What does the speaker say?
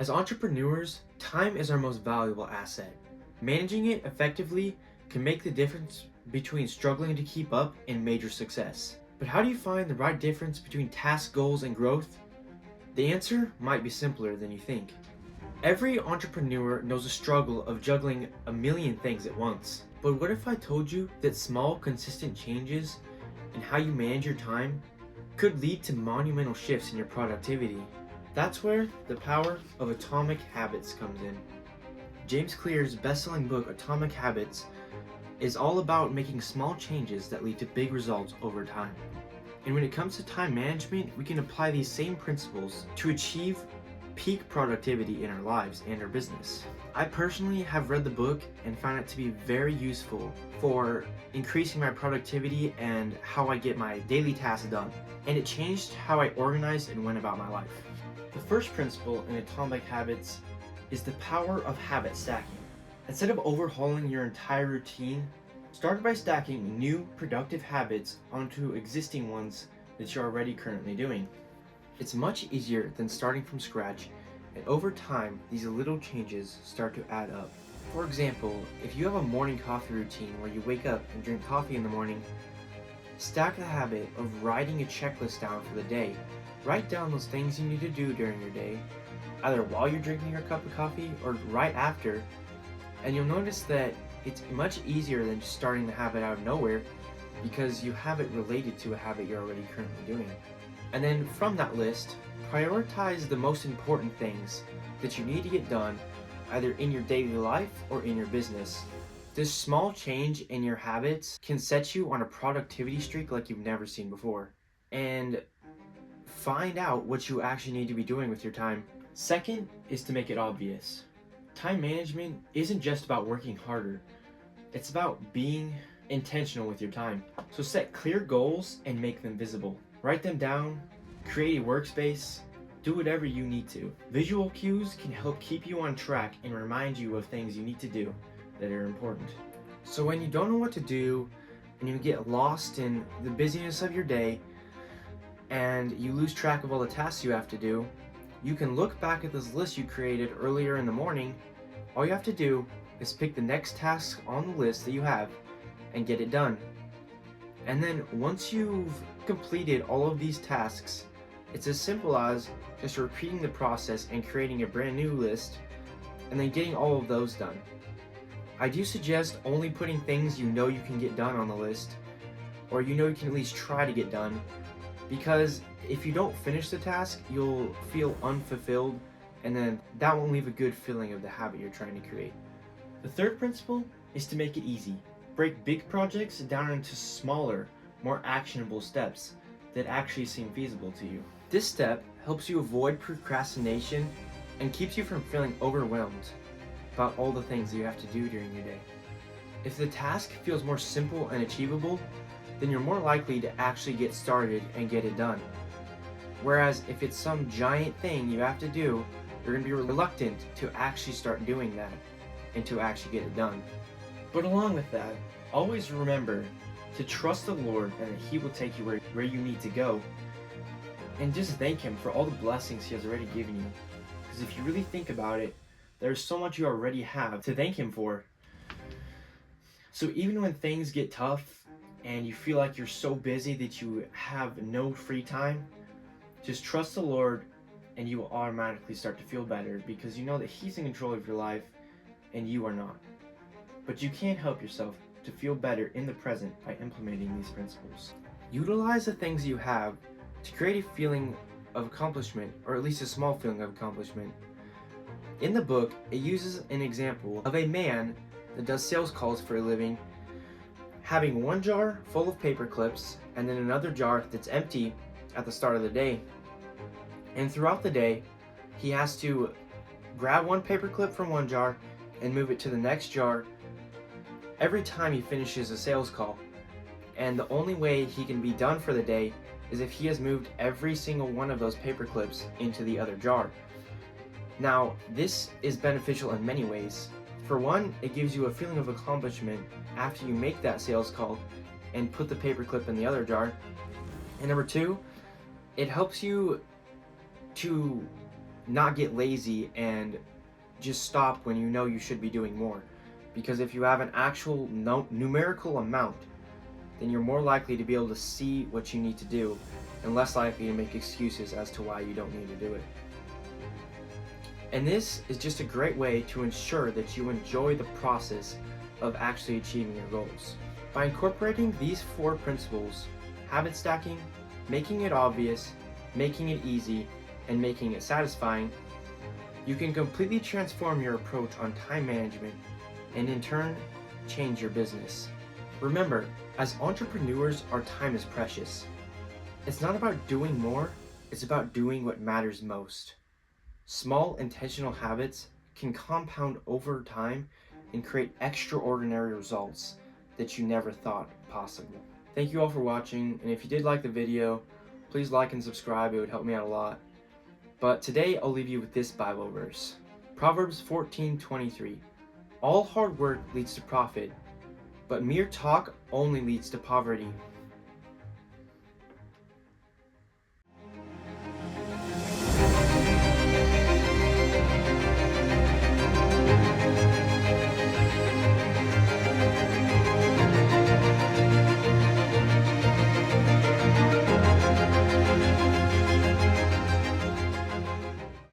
As entrepreneurs, time is our most valuable asset. Managing it effectively can make the difference between struggling to keep up and major success. But how do you find the right difference between task goals and growth? The answer might be simpler than you think. Every entrepreneur knows the struggle of juggling a million things at once. But what if I told you that small, consistent changes in how you manage your time could lead to monumental shifts in your productivity? That's where the power of Atomic Habits comes in. James Clear's best-selling book, Atomic Habits, is all about making small changes that lead to big results over time. And when it comes to time management, we can apply these same principles to achieve peak productivity in our lives and our business. I personally have read the book and found it to be very useful for increasing my productivity and how I get my daily tasks done. And it changed how I organized and went about my life. The first principle in Atomic Habits is the power of habit stacking. Instead of overhauling your entire routine, start by stacking new productive habits onto existing ones that you're already currently doing. It's much easier than starting from scratch, and over time, these little changes start to add up. For example, if you have a morning coffee routine where you wake up and drink coffee in the morning, stack the habit of writing a checklist down for the day. Write down those things you need to do during your day, either while you're drinking your cup of coffee or right after, and you'll notice that it's much easier than just starting the habit out of nowhere because you have it related to a habit you're already currently doing. And then from that list, prioritize the most important things that you need to get done either in your daily life or in your business. This small change in your habits can set you on a productivity streak like you've never seen before. And find out what you actually need to be doing with your time. Second is to make it obvious. Time management isn't just about working harder. It's about being intentional with your time. So set clear goals and make them visible. Write them down, create a workspace, do whatever you need to. Visual cues can help keep you on track and remind you of things you need to do that are important. So when you don't know what to do and you get lost in the busyness of your day and you lose track of all the tasks you have to do, you can look back at this list you created earlier in the morning. All you have to do is pick the next task on the list that you have and get it done. And then once you've completed all of these tasks, it's as simple as just repeating the process and creating a brand new list and then getting all of those done. I do suggest only putting things you know you can get done on the list, or you know you can at least try to get done, because if you don't finish the task, you'll feel unfulfilled, and then that won't leave a good feeling of the habit you're trying to create. The third principle is to make it easy. Break big projects down into smaller, more actionable steps that actually seem feasible to you. This step helps you avoid procrastination and keeps you from feeling overwhelmed about all the things that you have to do during your day. If the task feels more simple and achievable, then you're more likely to actually get started and get it done. Whereas if it's some giant thing you have to do, you're going to be reluctant to actually start doing that and to actually get it done. But along with that, always remember to trust the Lord and that He will take you where you need to go. And just thank Him for all the blessings He has already given you. Because if you really think about it, there's so much you already have to thank Him for. So even when things get tough and you feel like you're so busy that you have no free time, just trust the Lord and you will automatically start to feel better because you know that He's in control of your life and you are not. But you can help yourself to feel better in the present by implementing these principles. Utilize the things you have to create a feeling of accomplishment, or at least a small feeling of accomplishment. In the book, it uses an example of a man that does sales calls for a living, having one jar full of paper clips and then another jar that's empty at the start of the day. And throughout the day, he has to grab one paper clip from one jar and move it to the next jar every time he finishes a sales call. And the only way he can be done for the day is if he has moved every single one of those paper clips into the other jar. Now, this is beneficial in many ways. For one, it gives you a feeling of accomplishment after you make that sales call and put the paper clip in the other jar. And number two, it helps you to not get lazy and just stop when you know you should be doing more. Because if you have an actual numerical amount, then you're more likely to be able to see what you need to do and less likely to make excuses as to why you don't need to do it. And this is just a great way to ensure that you enjoy the process of actually achieving your goals. By incorporating these 4 principles: habit stacking, making it obvious, making it easy, and making it satisfying, you can completely transform your approach on time management and in turn, change your business. Remember, as entrepreneurs, our time is precious. It's not about doing more, it's about doing what matters most. Small intentional habits can compound over time and create extraordinary results that you never thought possible. Thank you all for watching, and if you did like the video, please like and subscribe, it would help me out a lot. But today I'll leave you with this Bible verse. Proverbs 14:23. All hard work leads to profit, but mere talk only leads to poverty.